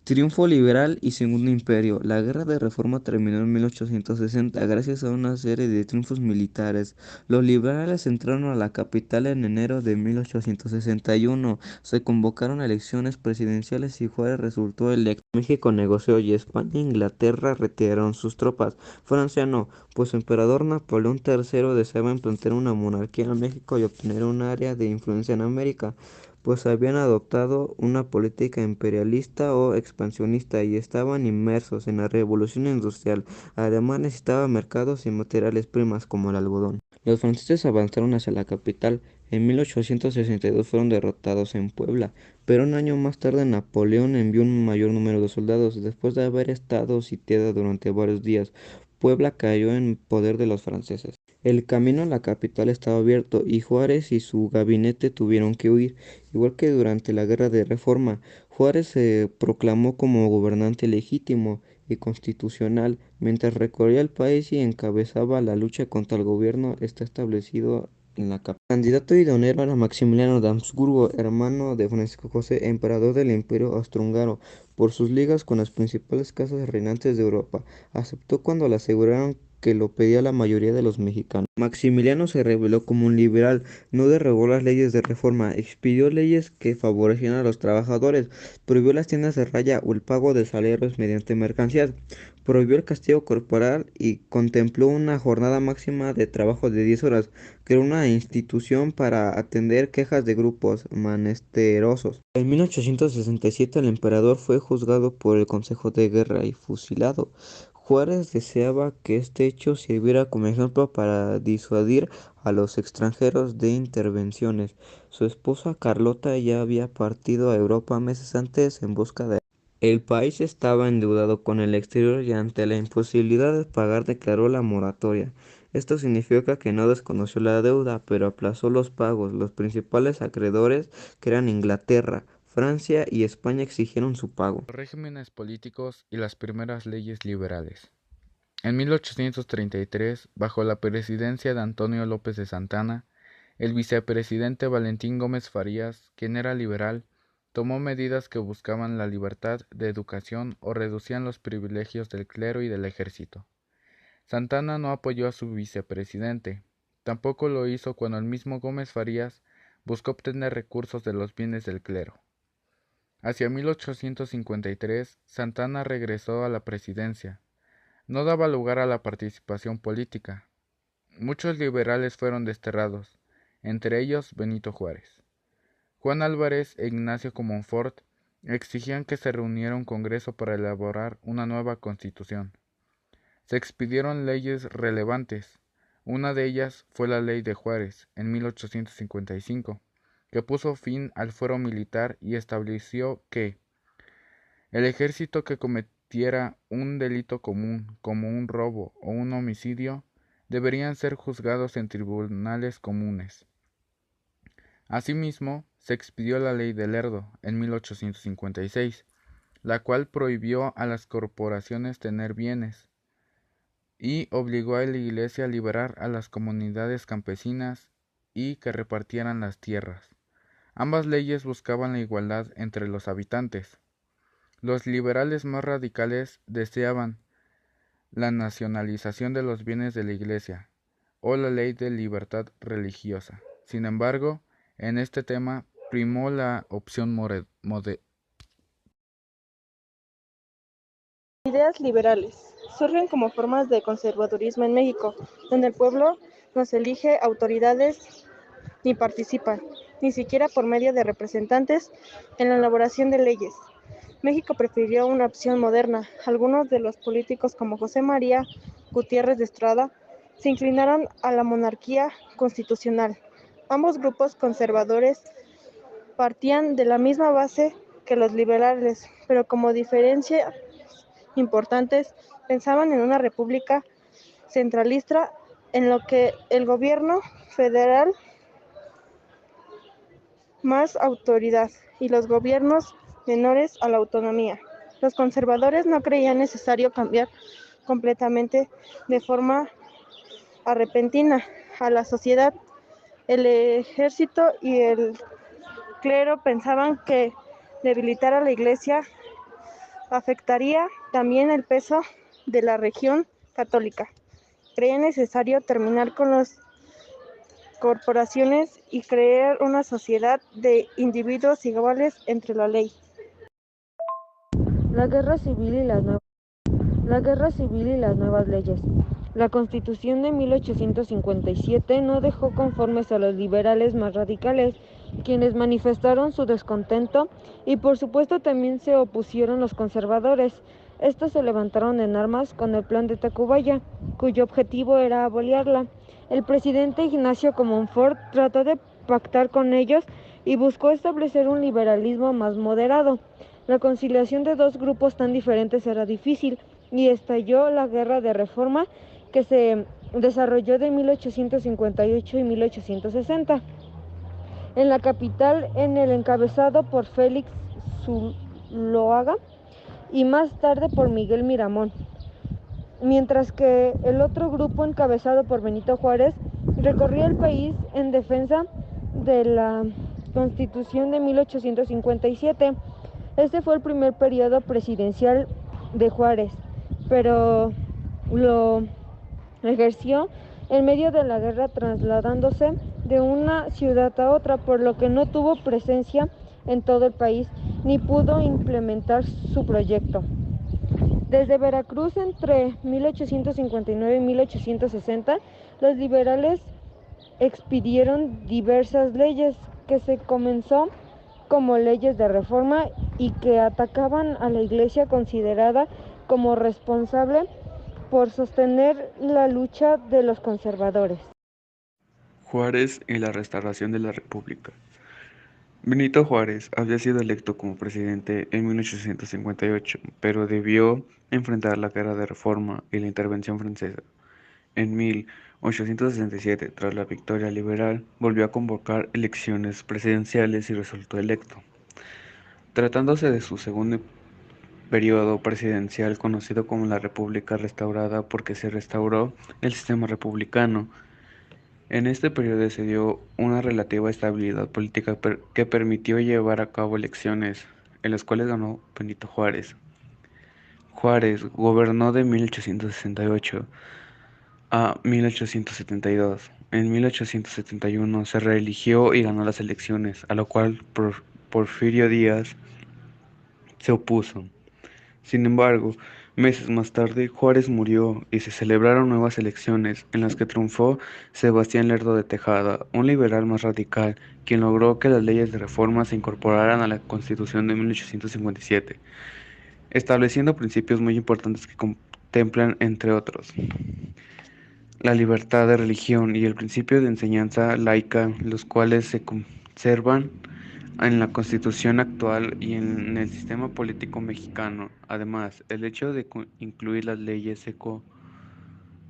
Triunfo liberal y Segundo Imperio. La Guerra de Reforma terminó en 1860 gracias a una serie de triunfos militares. Los liberales entraron a la capital en enero de 1861. Se convocaron elecciones presidenciales y Juárez resultó electo. México negoció y España e Inglaterra retiraron sus tropas. Francia no, pues su emperador Napoleón III deseaba implantar una monarquía en México y obtener un área de influencia en América, pues habían adoptado una política imperialista o expansionista y estaban inmersos en la revolución industrial. Además necesitaba mercados y materiales primas como el algodón. Los franceses avanzaron hacia la capital. En 1862 fueron derrotados en Puebla, pero un año más tarde Napoleón envió un mayor número de soldados. Después de haber estado sitiada durante varios días, Puebla cayó en poder de los franceses. El camino a la capital estaba abierto y Juárez y su gabinete tuvieron que huir. Igual que durante la Guerra de Reforma, Juárez se proclamó como gobernante legítimo y constitucional mientras recorría el país y encabezaba la lucha contra el gobierno está establecido en la capital. Candidato idóneo era Maximiliano de Habsburgo, hermano de Francisco José, emperador del Imperio Austrohúngaro. Por sus ligas con las principales casas reinantes de Europa, aceptó cuando le aseguraron que lo pedía la mayoría de los mexicanos. Maximiliano se reveló como un liberal, no derogó las leyes de reforma, expidió leyes que favorecían a los trabajadores, prohibió las tiendas de raya o el pago de salarios mediante mercancías, prohibió el castigo corporal y contempló una jornada máxima de trabajo de 10 horas. Creó una institución para atender quejas de grupos menesterosos. En 1867 el emperador fue juzgado por el Consejo de Guerra y fusilado. Juárez deseaba que este hecho sirviera como ejemplo para disuadir a los extranjeros de intervenciones. Su esposa Carlota ya había partido a Europa meses antes en busca de... El país estaba endeudado con el exterior y ante la imposibilidad de pagar declaró la moratoria. Esto significa que no desconoció la deuda, pero aplazó los pagos. Los principales acreedores, que eran Inglaterra, Francia y España, exigieron su pago. Los regímenes políticos y las primeras leyes liberales. En 1833, bajo la presidencia de Antonio López de Santana, el vicepresidente Valentín Gómez Farías, quien era liberal, tomó medidas que buscaban la libertad de educación o reducían los privilegios del clero y del ejército. Santana no apoyó a su vicepresidente, tampoco lo hizo cuando el mismo Gómez Farías buscó obtener recursos de los bienes del clero. Hacia 1853, Santana regresó a la presidencia. No daba lugar a la participación política. Muchos liberales fueron desterrados, entre ellos Benito Juárez. Juan Álvarez e Ignacio Comonfort exigían que se reuniera un congreso para elaborar una nueva constitución. Se expidieron leyes relevantes. Una de ellas fue la Ley de Juárez, en 1855, que puso fin al fuero militar y estableció que el ejército que cometiera un delito común, como un robo o un homicidio, deberían ser juzgados en tribunales comunes. Asimismo, se expidió la Ley de Lerdo en 1856, la cual prohibió a las corporaciones tener bienes y obligó a la Iglesia a liberar a las comunidades campesinas y que repartieran las tierras. Ambas leyes buscaban la igualdad entre los habitantes. Los liberales más radicales deseaban la nacionalización de los bienes de la Iglesia o la ley de libertad religiosa. Sin embargo, en este tema primó la opción Ideas liberales surgen como formas de conservadurismo en México, donde el pueblo no elige autoridades ni participa, ni siquiera por medio de representantes, en la elaboración de leyes. México prefirió una opción moderna. Algunos de los políticos como José María Gutiérrez de Estrada se inclinaron a la monarquía constitucional. Ambos grupos conservadores partían de la misma base que los liberales, pero como diferencias importantes, pensaban en una república centralista en lo que el gobierno federal más autoridad y los gobiernos menores a la autonomía. Los conservadores no creían necesario cambiar completamente de forma repentina a la sociedad. El ejército y el clero pensaban que debilitar a la iglesia Afectaría también el peso de la región católica. Creía necesario terminar con las corporaciones y crear una sociedad de individuos iguales entre la ley. La guerra civil y las nuevas leyes. La Constitución de 1857 no dejó conformes a los liberales más radicales, quienes manifestaron su descontento, y por supuesto también se opusieron los conservadores. Estos se levantaron en armas con el Plan de Tacubaya, cuyo objetivo era abolirla. El presidente Ignacio Comonfort trató de pactar con ellos y buscó establecer un liberalismo más moderado. La conciliación de dos grupos tan diferentes era difícil y estalló la Guerra de Reforma, que se desarrolló de 1858 y 1860. En la capital, en el encabezado por Félix Zuloaga y más tarde por Miguel Miramón, mientras que el otro grupo, encabezado por Benito Juárez, recorría el país en defensa de la Constitución de 1857. Este fue el primer periodo presidencial de Juárez, pero lo ejerció en medio de la guerra, trasladándose de una ciudad a otra, por lo que no tuvo presencia en todo el país ni pudo implementar su proyecto. Desde Veracruz, entre 1859 y 1860, los liberales expidieron diversas leyes que se comenzó como leyes de reforma y que atacaban a la Iglesia, considerada como responsable por sostener la lucha de los conservadores. Juárez y la restauración de la República. Benito Juárez había sido electo como presidente en 1858, pero debió enfrentar la Guerra de Reforma y la intervención francesa. En 1867, tras la victoria liberal, volvió a convocar elecciones presidenciales y resultó electo. Tratándose de su segundo periodo presidencial, conocido como la República Restaurada porque se restauró el sistema republicano. En este periodo se dio una relativa estabilidad política que permitió llevar a cabo elecciones, en las cuales ganó Benito Juárez. Juárez gobernó de 1868 a 1872. En 1871 se reeligió y ganó las elecciones, a lo cual Porfirio Díaz se opuso. Sin embargo, meses más tarde, Juárez murió y se celebraron nuevas elecciones, en las que triunfó Sebastián Lerdo de Tejada, un liberal más radical, quien logró que las leyes de reforma se incorporaran a la Constitución de 1857, estableciendo principios muy importantes que contemplan, entre otros, la libertad de religión y el principio de enseñanza laica, los cuales se conservan en la Constitución actual y en el sistema político mexicano. Además, el hecho de incluir las leyes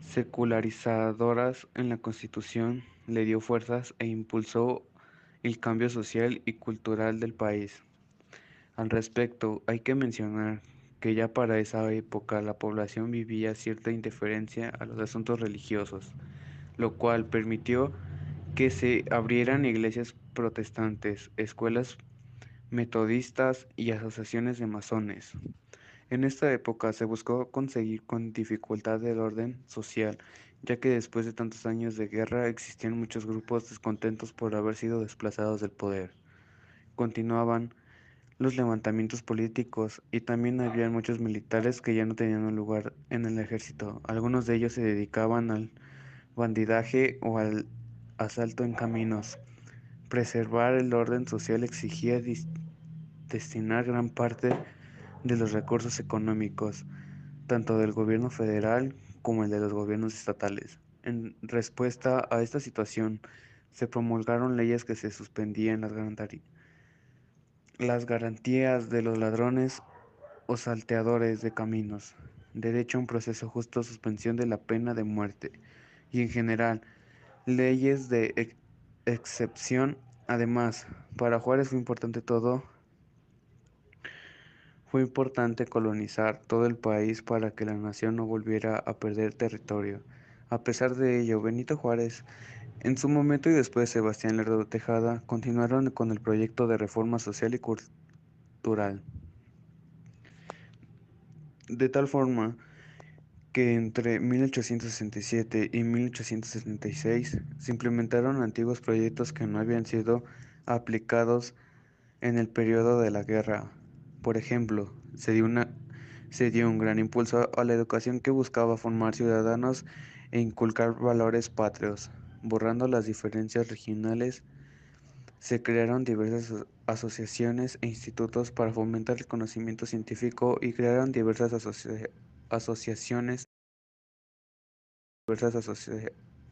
secularizadoras en la Constitución le dio fuerzas e impulsó el cambio social y cultural del país. Al respecto, hay que mencionar que ya para esa época la población vivía cierta indiferencia a los asuntos religiosos, lo cual permitió que se abrieran iglesias protestantes, escuelas metodistas y asociaciones de masones. En esta época se buscó conseguir con dificultad el orden social, ya que después de tantos años de guerra existían muchos grupos descontentos por haber sido desplazados del poder. Continuaban los levantamientos políticos y también había muchos militares que ya no tenían un lugar en el ejército. Algunos de ellos se dedicaban al bandidaje o al asalto en caminos. Preservar el orden social exigía destinar gran parte de los recursos económicos, tanto del gobierno federal como el de los gobiernos estatales. En respuesta a esta situación, se promulgaron leyes que se suspendían las garantías de los ladrones o salteadores de caminos, derecho a un proceso justo, suspensión de la pena de muerte y en general leyes de excepción. Además, para Juárez fue importante colonizar todo el país para que la nación no volviera a perder territorio. A pesar de ello, Benito Juárez, en su momento y después Sebastián Lerdo de Tejada, continuaron con el proyecto de reforma social y cultural. de tal forma que entre 1867 y 1876 se implementaron antiguos proyectos que no habían sido aplicados en el periodo de la guerra. Por ejemplo, se dio un gran impulso a la educación que buscaba formar ciudadanos e inculcar valores patrios. Borrando las diferencias regionales, se crearon diversas asociaciones e institutos para fomentar el conocimiento científico y crearon asociaciones, diversas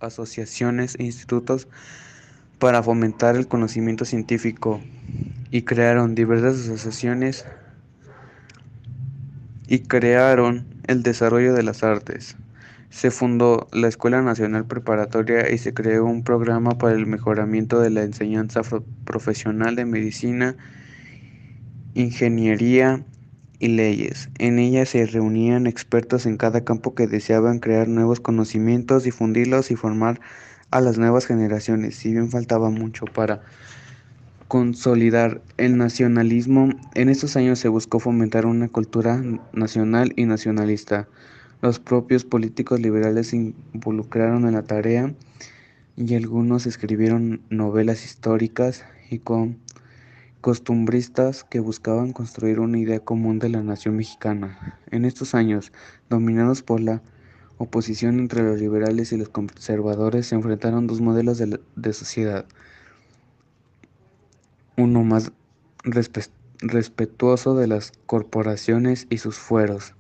asociaciones e institutos para fomentar el conocimiento científico y crearon diversas asociaciones y crearon el desarrollo de las artes. Se fundó la Escuela Nacional Preparatoria y se creó un programa para el mejoramiento de la enseñanza profesional de medicina, ingeniería y leyes. En ella se reunían expertos en cada campo que deseaban crear nuevos conocimientos, difundirlos y formar a las nuevas generaciones. Si bien faltaba mucho para consolidar el nacionalismo, en estos años se buscó fomentar una cultura nacional y nacionalista. Los propios políticos liberales se involucraron en la tarea y algunos escribieron novelas históricas y costumbristas que buscaban construir una idea común de la nación mexicana. En estos años, dominados por la oposición entre los liberales y los conservadores, se enfrentaron dos modelos de sociedad: uno más respetuoso de las corporaciones y sus fueros,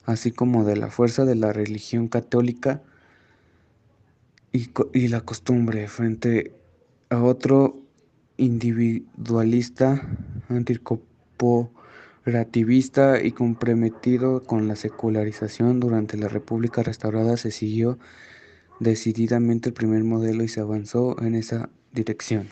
así como de la fuerza de la religión católica y la costumbre, frente a otro individualista, anticorporativista y comprometido con la secularización. Durante la República restaurada se siguió decididamente el primer modelo y se avanzó en esa dirección.